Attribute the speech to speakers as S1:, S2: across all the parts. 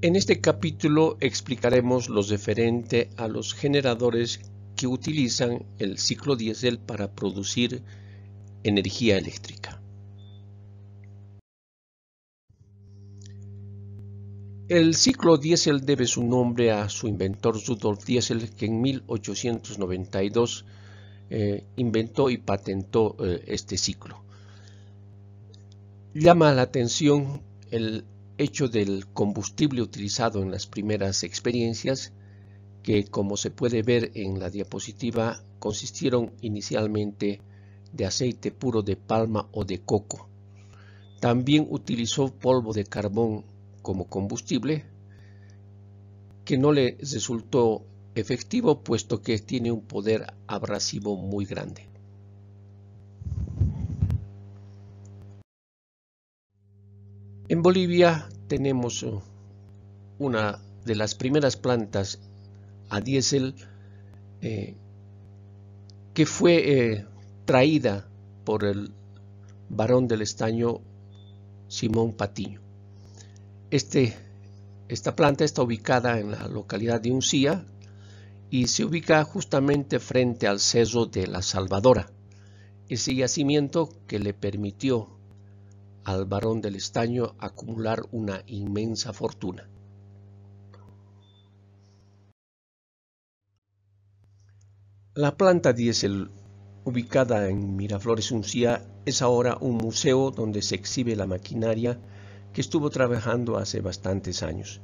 S1: En este capítulo explicaremos lo referente a los generadores que utilizan el ciclo diésel para producir energía eléctrica. El ciclo diésel debe su nombre a su inventor Rudolf Diesel, que en 1892 inventó y patentó este ciclo. Llama la atención el hecho del combustible utilizado en las primeras experiencias, que, como se puede ver en la diapositiva, consistieron inicialmente de aceite puro de palma o de coco. También utilizó polvo de carbón como combustible, que no le resultó efectivo puesto que tiene un poder abrasivo muy grande. En Bolivia tenemos una de las primeras plantas a diésel que fue traída por el barón del estaño Simón Patiño. Esta planta está ubicada en la localidad de Uncía y se ubica justamente frente al Cerro de la Salvadora, ese yacimiento que le permitió al barón del estaño acumular una inmensa fortuna. La planta diésel, ubicada en Miraflores, Uncía, es ahora un museo donde se exhibe la maquinaria que estuvo trabajando hace bastantes años.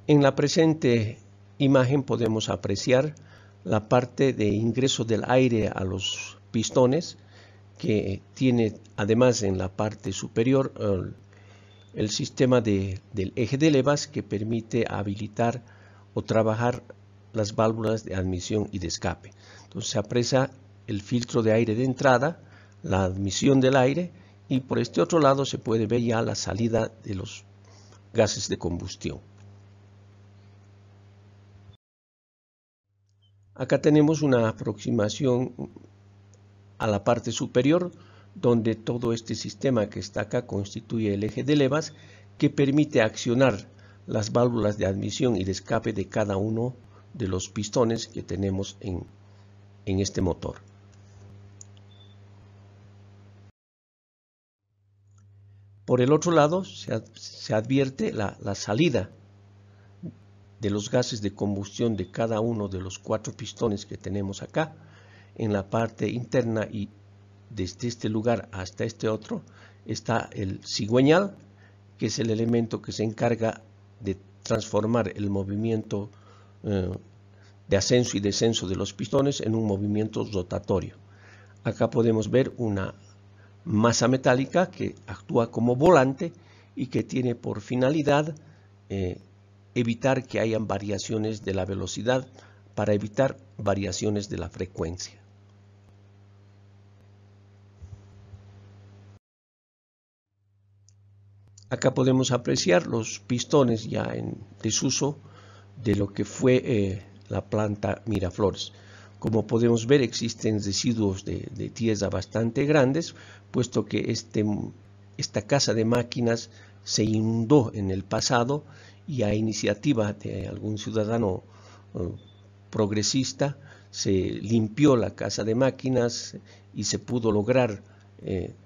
S1: En la presente imagen podemos apreciar la parte de ingreso del aire a los pistones, que tiene además en la parte superior el sistema del eje de levas que permite habilitar o trabajar las válvulas de admisión y de escape. Entonces se aprecia el filtro de aire de entrada, la admisión del aire, y por este otro lado se puede ver ya la salida de los gases de combustión. Acá tenemos una aproximación a la parte superior, donde todo este sistema que está acá constituye el eje de levas que permite accionar las válvulas de admisión y de escape de cada uno de los pistones que tenemos en este motor. Por el otro lado se advierte la salida de los gases de combustión de cada uno de los 4 pistones que tenemos acá en la parte interna, y desde este lugar hasta este otro está el cigüeñal, que es el elemento que se encarga de transformar el movimiento de ascenso y descenso de los pistones en un movimiento rotatorio. Acá podemos ver una masa metálica que actúa como volante y que tiene por finalidad evitar que hayan variaciones de la velocidad para evitar variaciones de la frecuencia. Acá podemos apreciar los pistones ya en desuso de lo que fue la planta Miraflores. Como podemos ver, existen residuos de tierra bastante grandes, puesto que esta casa de máquinas se inundó en el pasado, y a iniciativa de algún ciudadano progresista se limpió la casa de máquinas y se pudo lograr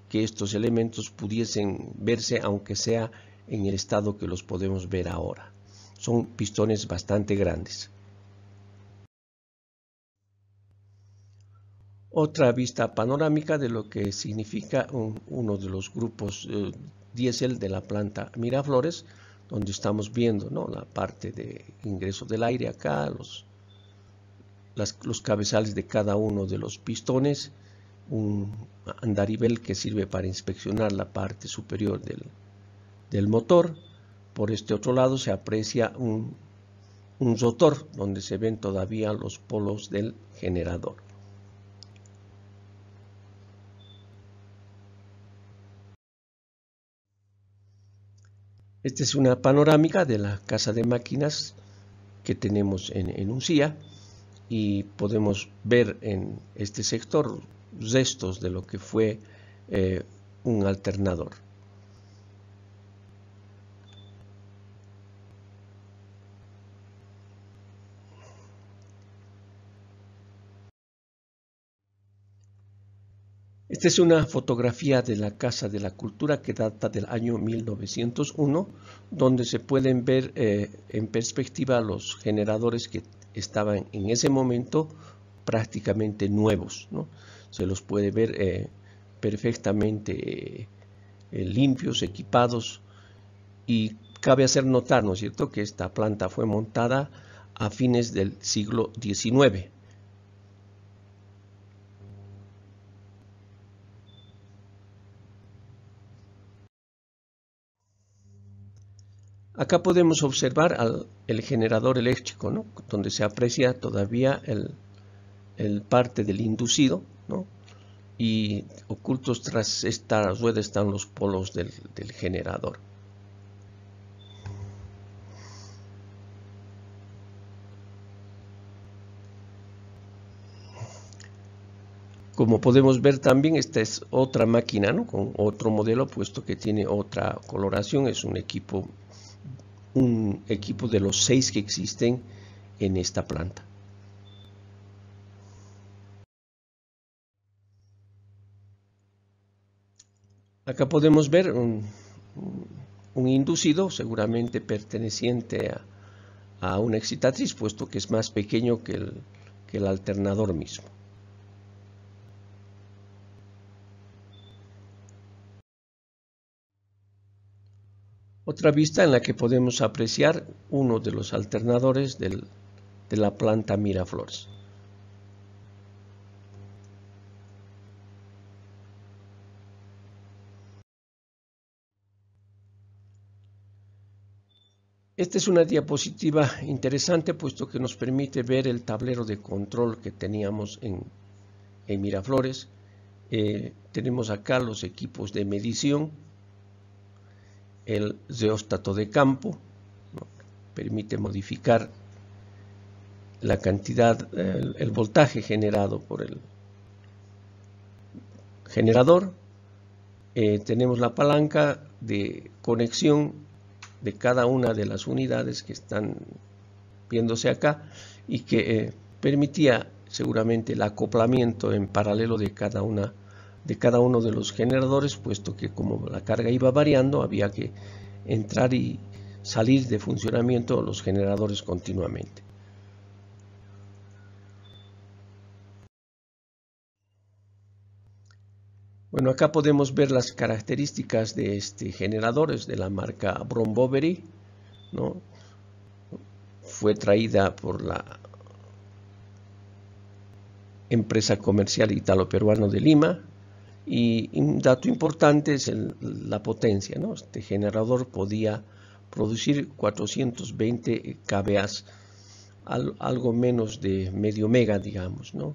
S1: que estos elementos pudiesen verse, aunque sea en el estado que los podemos ver ahora. Son pistones bastante grandes. Otra vista panorámica de lo que significa uno de los grupos diésel de la planta Miraflores, donde estamos viendo, ¿no?, la parte de ingreso del aire acá, los cabezales de cada uno de los pistones, un andarivel que sirve para inspeccionar la parte superior del motor. Por este otro lado se aprecia un rotor donde se ven todavía los polos del generador. Esta es una panorámica de la casa de máquinas que tenemos en Uncía, y podemos ver en este sector restos de lo que fue un alternador. Esta es una fotografía de la Casa de la Cultura que data del año 1901, donde se pueden ver en perspectiva los generadores que estaban en ese momento prácticamente nuevos, ¿no? Se los puede ver perfectamente limpios, equipados, y cabe hacer notar, ¿no es cierto?, que esta planta fue montada a fines del siglo XIX. Acá podemos observar el generador eléctrico, ¿no?, donde se aprecia todavía el parte del inducido, ¿no?, y ocultos tras esta rueda están los polos del generador. Como podemos ver también, esta es otra máquina, ¿no?, con otro modelo, puesto que tiene otra coloración. Es un equipo de los 6 que existen en esta planta. Acá podemos ver un inducido, seguramente perteneciente a una excitatriz, puesto que es más pequeño que el alternador mismo. Otra vista en la que podemos apreciar uno de los alternadores de la planta Miraflores. Esta es una diapositiva interesante, puesto que nos permite ver el tablero de control que teníamos en Miraflores. Tenemos acá los equipos de medición, el reóstato de campo, ¿no?, permite modificar la cantidad, el voltaje generado por el generador. Tenemos la palanca de conexión de cada una de las unidades que están viéndose acá, y que permitía seguramente el acoplamiento en paralelo de cada uno de los generadores, puesto que como la carga iba variando, había que entrar y salir de funcionamiento los generadores continuamente. Bueno, acá podemos ver las características de este generador. Es de la marca Brombovery, ¿no? Fue traída por la empresa comercial italo-peruano de Lima, y un dato importante es la potencia, ¿no? Este generador podía producir 420 kVA, algo menos de medio mega, digamos, ¿no?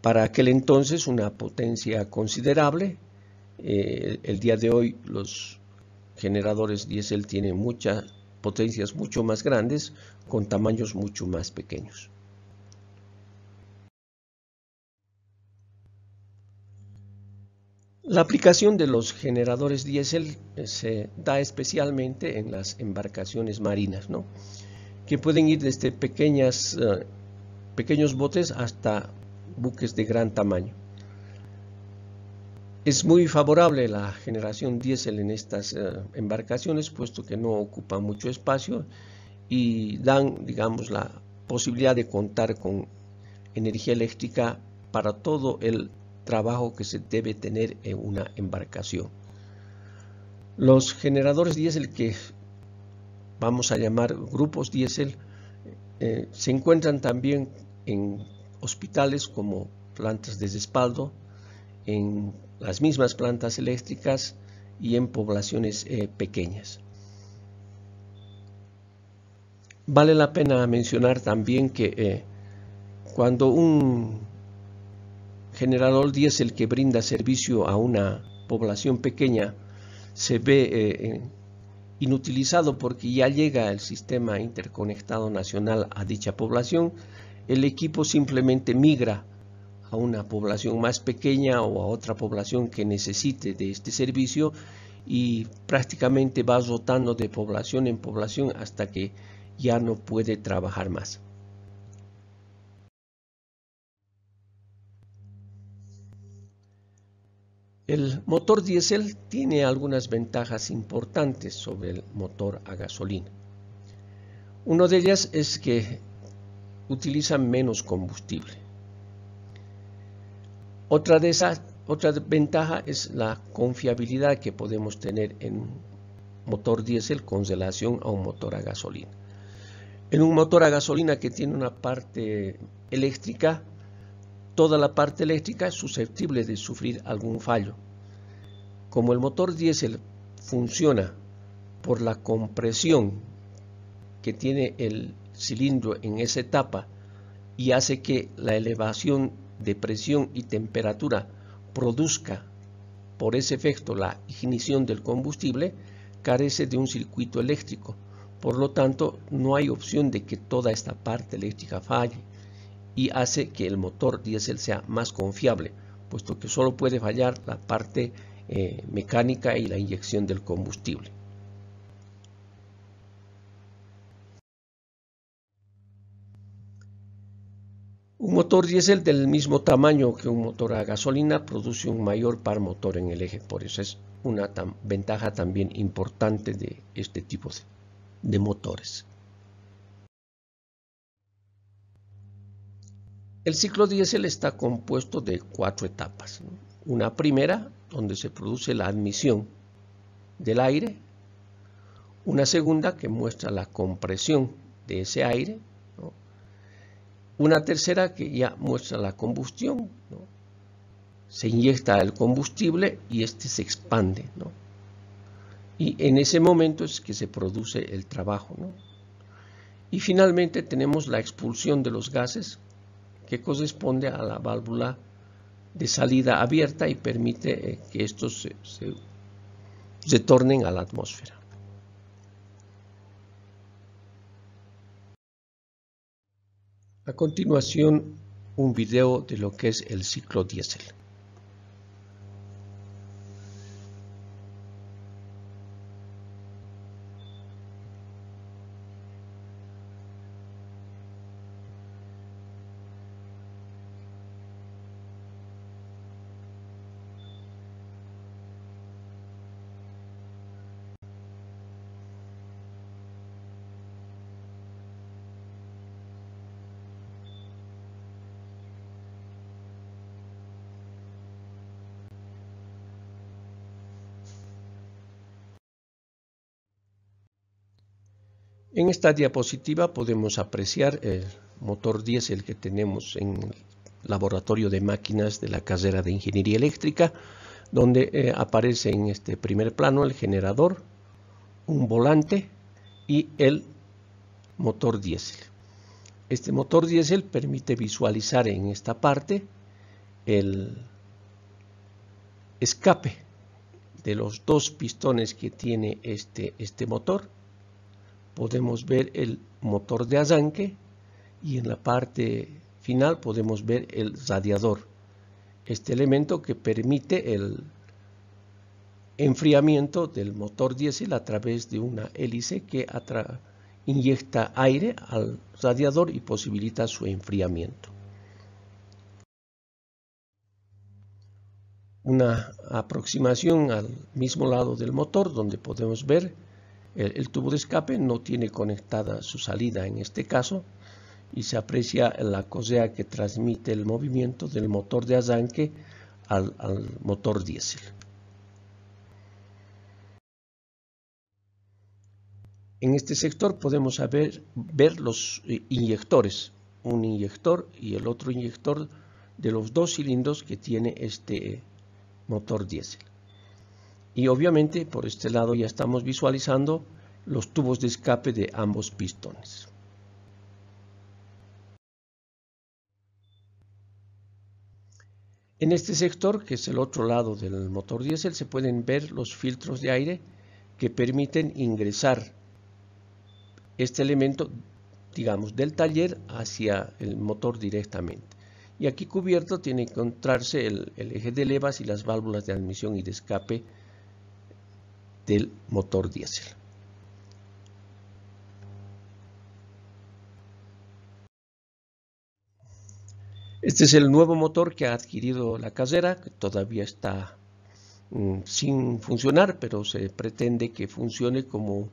S1: Para aquel entonces una potencia considerable. El día de hoy los generadores diésel tienen muchas potencias mucho más grandes, con tamaños mucho más pequeños. La aplicación de los generadores diésel se da especialmente en las embarcaciones marinas, ¿no?, que pueden ir desde pequeños botes hasta buques de gran tamaño. Es muy favorable la generación diésel en estas embarcaciones, puesto que no ocupan mucho espacio y dan, digamos, la posibilidad de contar con energía eléctrica para todo el trabajo que se debe tener en una embarcación. Los generadores diésel, que vamos a llamar grupos diésel, se encuentran también en hospitales como plantas de respaldo, en las mismas plantas eléctricas y en poblaciones pequeñas. Vale la pena mencionar también que cuando un generador diésel que brinda servicio a una población pequeña se ve inutilizado porque ya llega el sistema interconectado nacional a dicha población, el equipo simplemente migra a una población más pequeña o a otra población que necesite de este servicio, y prácticamente va rotando de población en población hasta que ya no puede trabajar más. El motor diésel tiene algunas ventajas importantes sobre el motor a gasolina. Una de ellas es que utiliza menos combustible. Otra ventaja es la confiabilidad que podemos tener en un motor diésel con relación a un motor a gasolina. En un motor a gasolina que tiene una parte eléctrica, toda la parte eléctrica es susceptible de sufrir algún fallo. Como el motor diésel funciona por la compresión que tiene el cilindro en esa etapa y hace que la elevación de presión y temperatura produzca por ese efecto la ignición del combustible, carece de un circuito eléctrico. Por lo tanto, no hay opción de que toda esta parte eléctrica falle y hace que el motor diésel sea más confiable, puesto que solo puede fallar la parte mecánica y la inyección del combustible. Un motor diésel del mismo tamaño que un motor a gasolina produce un mayor par motor en el eje, por eso es una ventaja también importante de este tipo de motores. El ciclo diésel está compuesto de 4 etapas. Una primera, donde se produce la admisión del aire. Una segunda, que muestra la compresión de ese aire. Una tercera, que ya muestra la combustión. Se inyecta el combustible y este se expande. Y en ese momento es que se produce el trabajo. Y finalmente tenemos la expulsión de los gases, que corresponde a la válvula de salida abierta y permite que estos se retornen a la atmósfera. A continuación, un video de lo que es el ciclo diésel. En esta diapositiva podemos apreciar el motor diésel que tenemos en el laboratorio de máquinas de la carrera de Ingeniería Eléctrica, donde aparece en este primer plano el generador, un volante y el motor diésel. Este motor diésel permite visualizar en esta parte el escape de los dos pistones que tiene este motor. Podemos ver el motor de arranque y en la parte final podemos ver el radiador, este elemento que permite el enfriamiento del motor diésel a través de una hélice que inyecta aire al radiador y posibilita su enfriamiento. Una aproximación al mismo lado del motor, donde podemos ver el tubo de escape no tiene conectada su salida en este caso y se aprecia la correa que transmite el movimiento del motor de arranque al motor diésel. En este sector podemos ver los inyectores, un inyector y el otro inyector de los dos cilindros que tiene este motor diésel. Y obviamente por este lado ya estamos visualizando los tubos de escape de ambos pistones. En este sector, que es el otro lado del motor diésel, se pueden ver los filtros de aire que permiten ingresar este elemento, digamos, del taller hacia el motor directamente. Y aquí cubierto tiene que encontrarse el eje de levas y las válvulas de admisión y de escape del motor diésel. Este es el nuevo motor que ha adquirido la carrera, que todavía está sin funcionar, pero se pretende que funcione como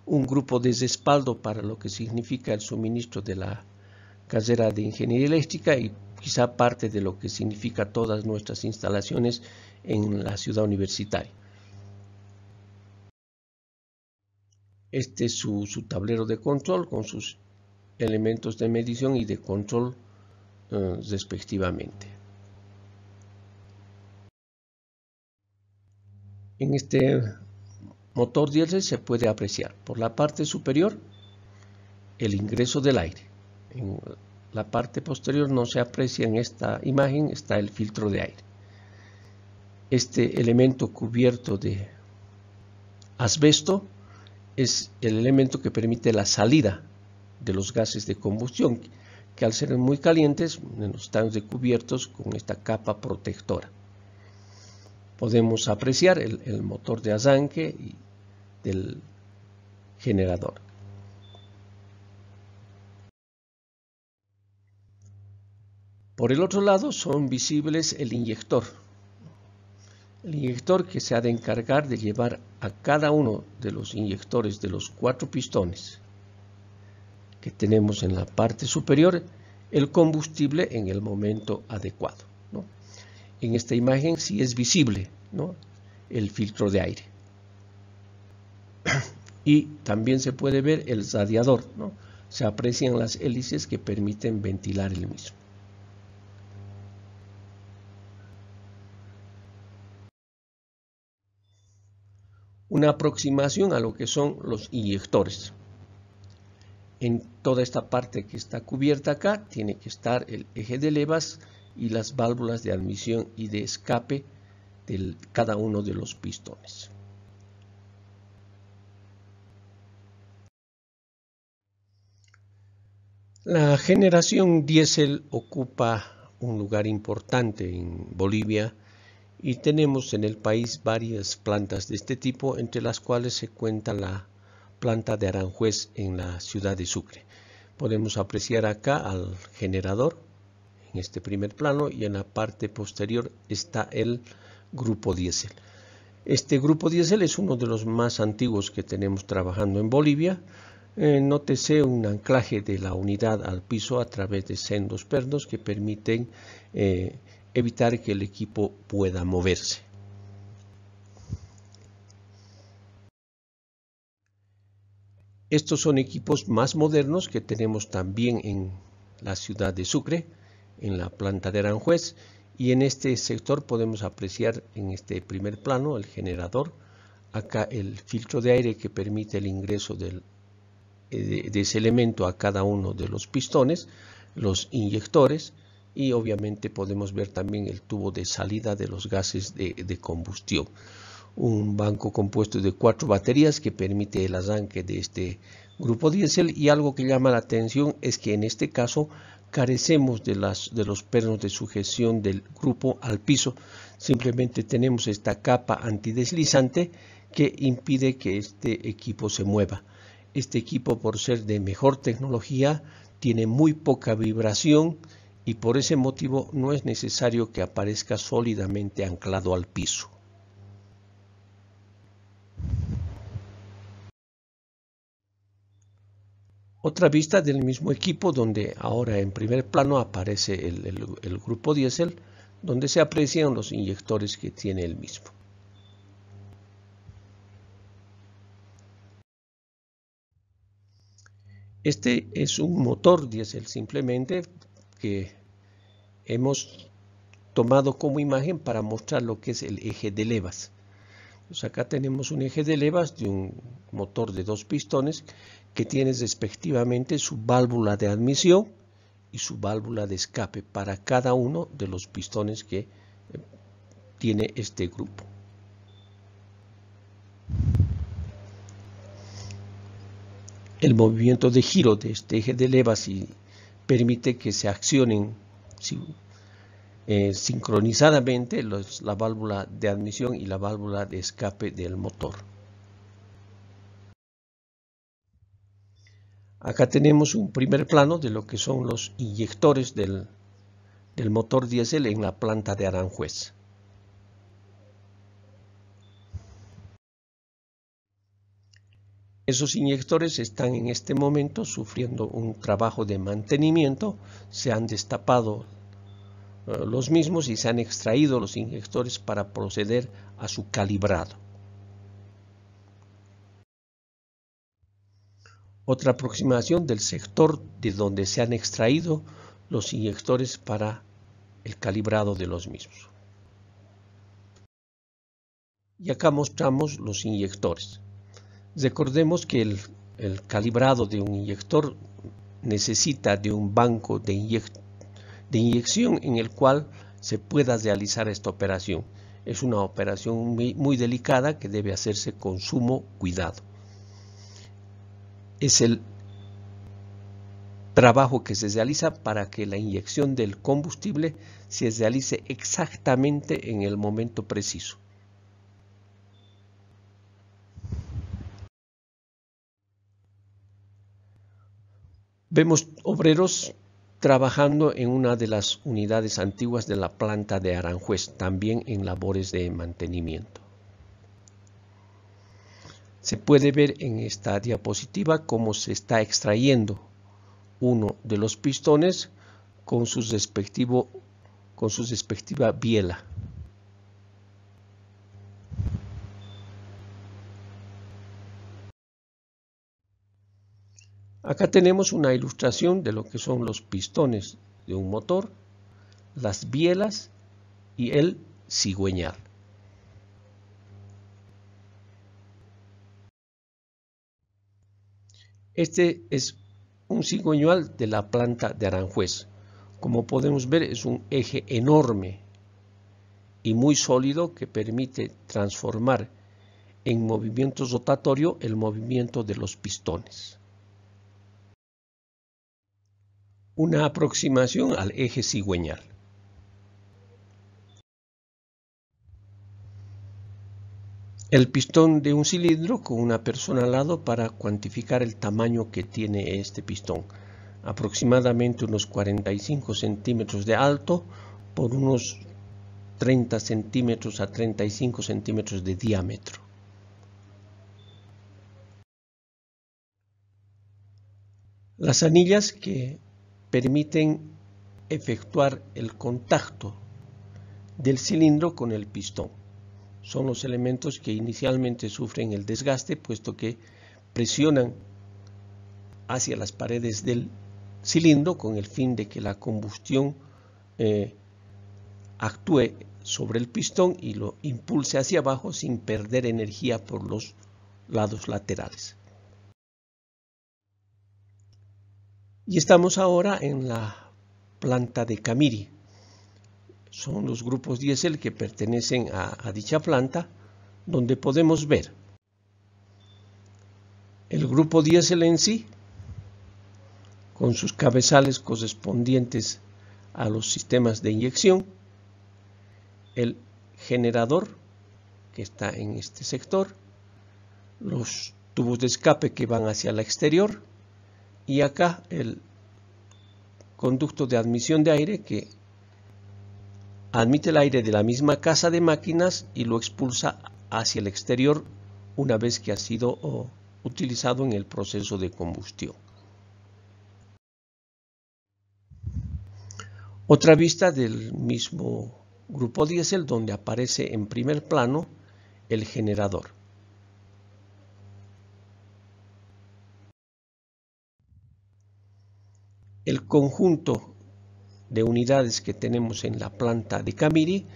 S1: un grupo de respaldo para lo que significa el suministro de la carrera de Ingeniería Eléctrica y quizá parte de lo que significa todas nuestras instalaciones en la ciudad universitaria. Este es su tablero de control con sus elementos de medición y de control respectivamente. En este motor diésel se puede apreciar por la parte superior el ingreso del aire. En la parte posterior no se aprecia en esta imagen, está el filtro de aire. Este elemento cubierto de asbesto es el elemento que permite la salida de los gases de combustión, que al ser muy calientes están recubiertos con esta capa protectora. Podemos apreciar el motor de arranque del generador. Por el otro lado son visibles el inyector. El inyector que se ha de encargar de llevar a cada uno de los inyectores de los 4 pistones que tenemos en la parte superior el combustible en el momento adecuado, ¿no? En esta imagen sí es visible, ¿no?, el filtro de aire. Y también se puede ver el radiador, ¿no? Se aprecian las hélices que permiten ventilar el mismo. Una aproximación a lo que son los inyectores. En toda esta parte que está cubierta acá tiene que estar el eje de levas y las válvulas de admisión y de escape de cada uno de los pistones. La generación diésel ocupa un lugar importante en Bolivia y tenemos en el país varias plantas de este tipo, entre las cuales se cuenta la planta de Aranjuez en la ciudad de Sucre. Podemos apreciar acá al generador en este primer plano y en la parte posterior está el grupo diésel. Este grupo diésel es uno de los más antiguos que tenemos trabajando en Bolivia. Nótese un anclaje de la unidad al piso a través de sendos pernos que permiten evitar que el equipo pueda moverse. Estos son equipos más modernos que tenemos también en la ciudad de Sucre, en la planta de Aranjuez, y en este sector podemos apreciar en este primer plano el generador, acá el filtro de aire que permite el ingreso de ese elemento a cada uno de los pistones, los inyectores, y obviamente podemos ver también el tubo de salida de los gases de combustión. Un banco compuesto de 4 baterías que permite el arranque de este grupo diésel, y algo que llama la atención es que en este caso carecemos de los pernos de sujeción del grupo al piso. Simplemente tenemos esta capa antideslizante que impide que este equipo se mueva. Este equipo, por ser de mejor tecnología, tiene muy poca vibración y por ese motivo no es necesario que aparezca sólidamente anclado al piso. Otra vista del mismo equipo, donde ahora en primer plano aparece el grupo diésel, donde se aprecian los inyectores que tiene el mismo. Este es un motor diésel simplemente que hemos tomado como imagen para mostrar lo que es el eje de levas. Pues acá tenemos un eje de levas de un motor de 2 pistones que tiene respectivamente su válvula de admisión y su válvula de escape para cada uno de los pistones que tiene este grupo. El movimiento de giro de este eje de levas permite que se accionen sincronizadamente la válvula de admisión y la válvula de escape del motor. Acá tenemos un primer plano de lo que son los inyectores del motor diésel en la planta de Aranjuez. Esos inyectores están en este momento sufriendo un trabajo de mantenimiento. Se han destapado los mismos y se han extraído los inyectores para proceder a su calibrado. Otra aproximación del sector de donde se han extraído los inyectores para el calibrado de los mismos. Y acá mostramos los inyectores. Recordemos que el calibrado de un inyector necesita de un banco de inyección en el cual se pueda realizar esta operación. Es una operación muy delicada que debe hacerse con sumo cuidado. Es el trabajo que se realiza para que la inyección del combustible se realice exactamente en el momento preciso. Vemos obreros trabajando en una de las unidades antiguas de la planta de Aranjuez, también en labores de mantenimiento. Se puede ver en esta diapositiva cómo se está extrayendo uno de los pistones con su respectiva biela. Acá tenemos una ilustración de lo que son los pistones de un motor, las bielas y el cigüeñal. Este es un cigüeñal de la planta de Aranjuez. Como podemos ver, es un eje enorme y muy sólido que permite transformar en movimiento rotatorio el movimiento de los pistones. Una aproximación al eje cigüeñal. El pistón de un cilindro con una persona al lado para cuantificar el tamaño que tiene este pistón. Aproximadamente unos 45 centímetros de alto por unos 30 centímetros a 35 centímetros de diámetro. Las anillas que permiten efectuar el contacto del cilindro con el pistón. Son los elementos que inicialmente sufren el desgaste, puesto que presionan hacia las paredes del cilindro con el fin de que la combustión actúe sobre el pistón y lo impulse hacia abajo sin perder energía por los lados laterales. Y estamos ahora en la planta de Camiri. Son los grupos diésel que pertenecen a dicha planta, donde podemos ver el grupo diésel en sí, con sus cabezales correspondientes a los sistemas de inyección, el generador que está en este sector, los tubos de escape que van hacia el exterior, y acá el conducto de admisión de aire que admite el aire de la misma casa de máquinas y lo expulsa hacia el exterior una vez que ha sido utilizado en el proceso de combustión. Otra vista del mismo grupo diésel donde aparece en primer plano el generador. El conjunto de unidades que tenemos en la planta de Camiri,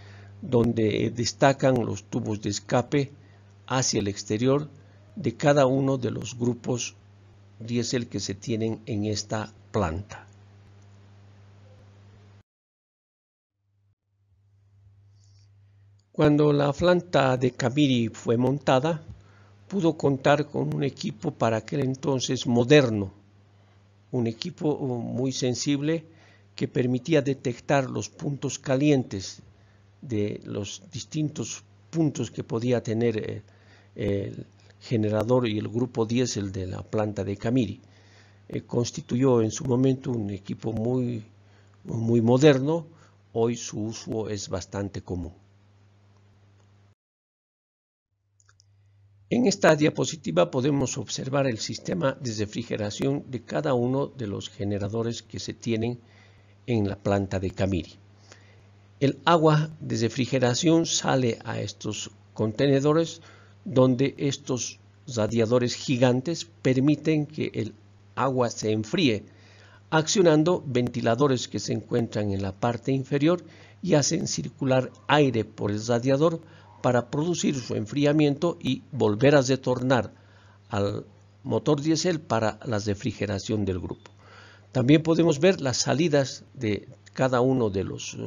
S1: donde destacan los tubos de escape hacia el exterior de cada uno de los grupos diésel que se tienen en esta planta. Cuando la planta de Camiri fue montada, pudo contar con un equipo para aquel entonces moderno, un equipo muy sensible que permitía detectar los puntos calientes de los distintos puntos que podía tener el generador y el grupo diésel de la planta de Camiri. Constituyó en su momento un equipo muy moderno. Hoy su uso es bastante común. En esta diapositiva podemos observar el sistema de refrigeración de cada uno de los generadores que se tienen en la planta de Camiri. El agua de refrigeración sale a estos contenedores donde estos radiadores gigantes permiten que el agua se enfríe, accionando ventiladores que se encuentran en la parte inferior y hacen circular aire por el radiador para producir su enfriamiento y volver a retornar al motor diésel para la refrigeración del grupo. También podemos ver las salidas de cada uno de los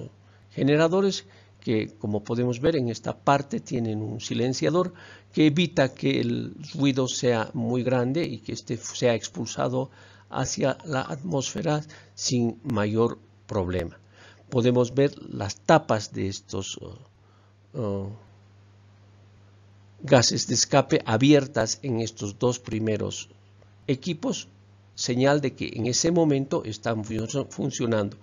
S1: generadores que, como podemos ver en esta parte, tienen un silenciador que evita que el ruido sea muy grande y que este sea expulsado hacia la atmósfera sin mayor problema. Podemos ver las tapas de estos gases de escape abiertas en estos dos primeros equipos, señal de que en ese momento están funcionando.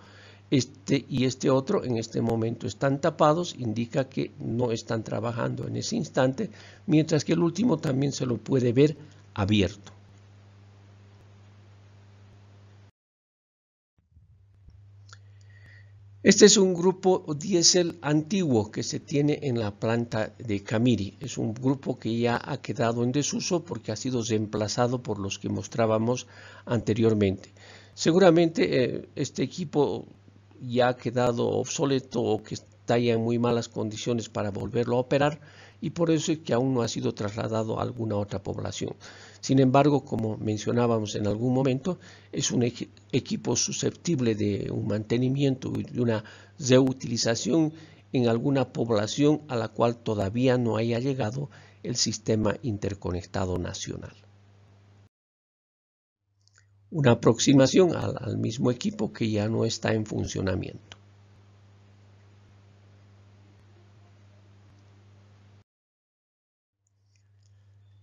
S1: Este y este otro en este momento están tapados, indica que no están trabajando en ese instante, mientras que el último también se lo puede ver abierto. Este es un grupo diésel antiguo que se tiene en la planta de Camiri. Es un grupo que ya ha quedado en desuso porque ha sido reemplazado por los que mostrábamos anteriormente. Seguramente este equipo ya ha quedado obsoleto o que está ya en muy malas condiciones para volverlo a operar y por eso es que aún no ha sido trasladado a alguna otra población. Sin embargo, como mencionábamos en algún momento, es un equipo susceptible de un mantenimiento y de una reutilización en alguna población a la cual todavía no haya llegado el sistema interconectado nacional. Una aproximación al mismo equipo que ya no está en funcionamiento.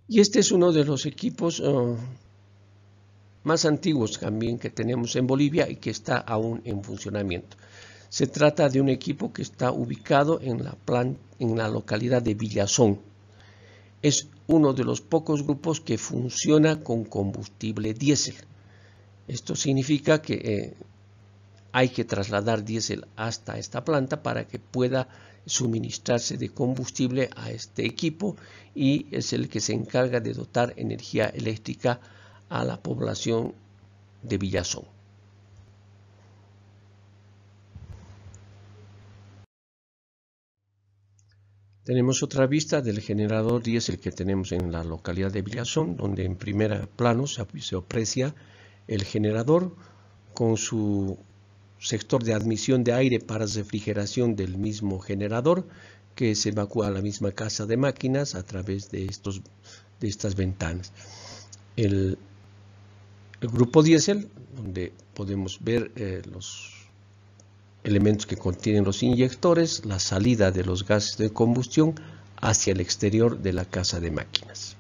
S1: Y este es uno de los equipos más antiguos también que tenemos en Bolivia y que está aún en funcionamiento. Se trata de un equipo que está ubicado en la localidad de Villazón. Es uno de los pocos grupos que funciona con combustible diésel. Esto significa que hay que trasladar diésel hasta esta planta para que pueda suministrarse de combustible a este equipo y es el que se encarga de dotar energía eléctrica a la población de Villazón. Tenemos otra vista del generador diésel que tenemos en la localidad de Villazón, donde en primer plano se aprecia el generador con su sector de admisión de aire para refrigeración del mismo generador que se evacúa a la misma casa de máquinas a través de estas ventanas. El grupo diésel, donde podemos ver los elementos que contienen los inyectores, la salida de los gases de combustión hacia el exterior de la casa de máquinas.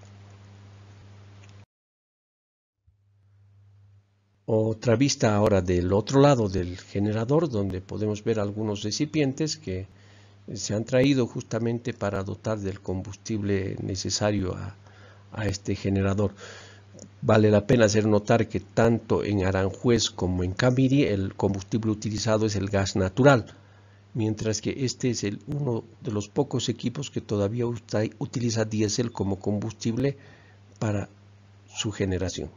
S1: Otra vista ahora del otro lado del generador, donde podemos ver algunos recipientes que se han traído justamente para dotar del combustible necesario a este generador. Vale la pena hacer notar que tanto en Aranjuez como en Camiri el combustible utilizado es el gas natural, mientras que este es uno de los pocos equipos que todavía utiliza diésel como combustible para su generación.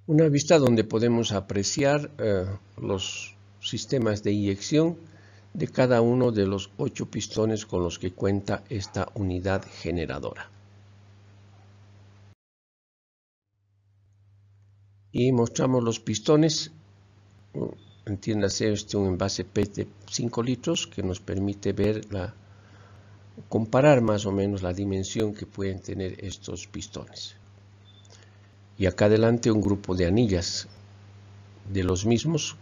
S1: Una vista donde podemos apreciar los sistemas de inyección de cada uno de los 8 pistones con los que cuenta esta unidad generadora. Y mostramos los pistones, entiéndase un envase PET de 5 litros que nos permite comparar más o menos la dimensión que pueden tener estos pistones. Y acá adelante un grupo de anillas de los mismos.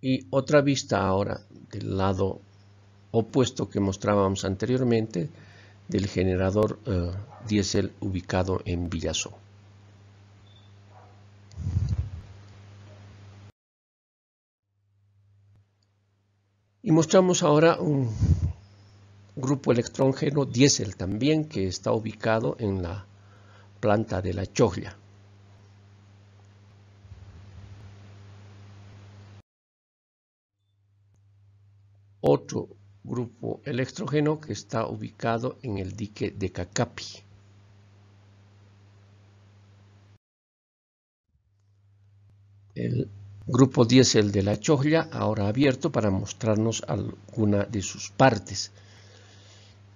S1: Y otra vista ahora del lado opuesto que mostrábamos anteriormente del generador diésel ubicado en Villazón. Y mostramos ahora un grupo electrógeno diésel también, que está ubicado en la planta de la Choglia. Otro grupo electrógeno que está ubicado en el dique de Cacapi. El grupo diésel de la Choglia, ahora abierto para mostrarnos alguna de sus partes.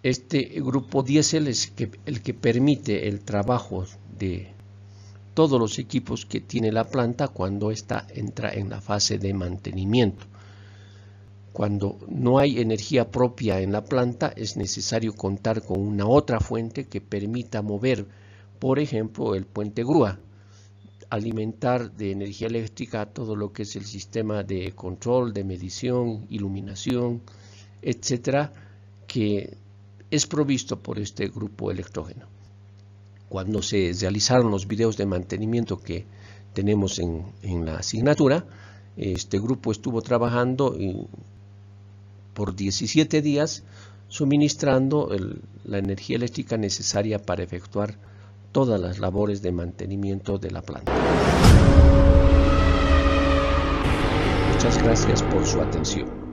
S1: Este grupo diésel es el que permite el trabajo de todos los equipos que tiene la planta cuando ésta entra en la fase de mantenimiento. Cuando no hay energía propia en la planta, es necesario contar con una otra fuente que permita mover, por ejemplo, el puente grúa, alimentar de energía eléctrica todo lo que es el sistema de control, de medición, iluminación, etcétera, que es provisto por este grupo electrógeno. Cuando se realizaron los videos de mantenimiento que tenemos en la asignatura, este grupo estuvo trabajando por 17 días suministrando la energía eléctrica necesaria para efectuar todas las labores de mantenimiento de la planta. Muchas gracias por su atención.